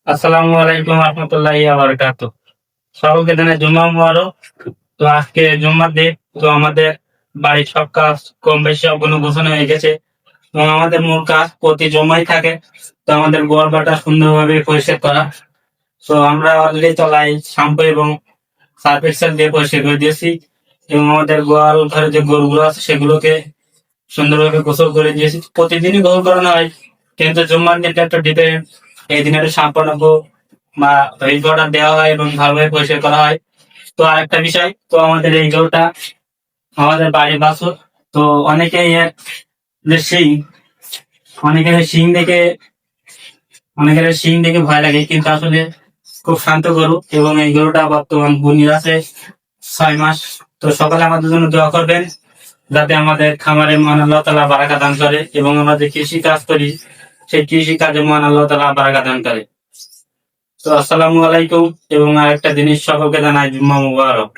আসসালামু আলাইকুম রহমতুল্লাহি ওয়া বারাকাতুহু। সকলকে জানাই জুম্মা মুবারক। তো আজকে জুম্মার দিন। তো আমাদের বাড়ির সব কাজ কম বেশি অগুনো গোছানো হয়ে গেছে। তো আমাদের মূল কাজ প্রতি জুম্মায় থাকে। তো আমাদের গোয়াল বাটা সুন্দরভাবে পরিষ্কার করা। তো আমরা অলরেডি তলায় শ্যাম্পু এবং সার্ফ এক্সেল দিয়ে পরিষ্কার করে দিয়েছি এবং আমাদের গোয়াল ঘরে যে গরুগুলো আছে সেগুলোকে সুন্দরভাবে গোসল করে দিয়েছি। প্রতিদিনই গোসল করানো হয়, কিন্তু জুম্মার দিনটা একটু ডিপেন্ড। এই দিনে একটু শ্যাম্পু বা হুইল পাউডার দেওয়া হয় এবং ভালোভাবে পরিষ্কার করা হয়। তো আরেকটা বিষয়, তো আমাদের এই গরুটা আমাদের বাড়ির বাছুর। তো অনেকেই এর যে শিং, অনেকের শিং দেখে অনেকের শিং দেখে ভয় লাগে, কিন্তু আসলে খুব শান্ত গরু এবং এই গরুটা বর্তমান বুনির আছে 6 মাস। তো সকালে আমাদের জন্য দোয়া করবেন যাতে আমাদের খামারে মহান আল্লাহ তাআলা বারাকা দান করে এবং আমরা যে কৃষি কাজ করি সেই কৃষি কাজে মহান আল্লাহ তাআলা বারাকা দান করে। তো আসসালামু আলাইকুম এবং আরেকটা জিনিস সকলকে জানাই জুম্মা মুবারক।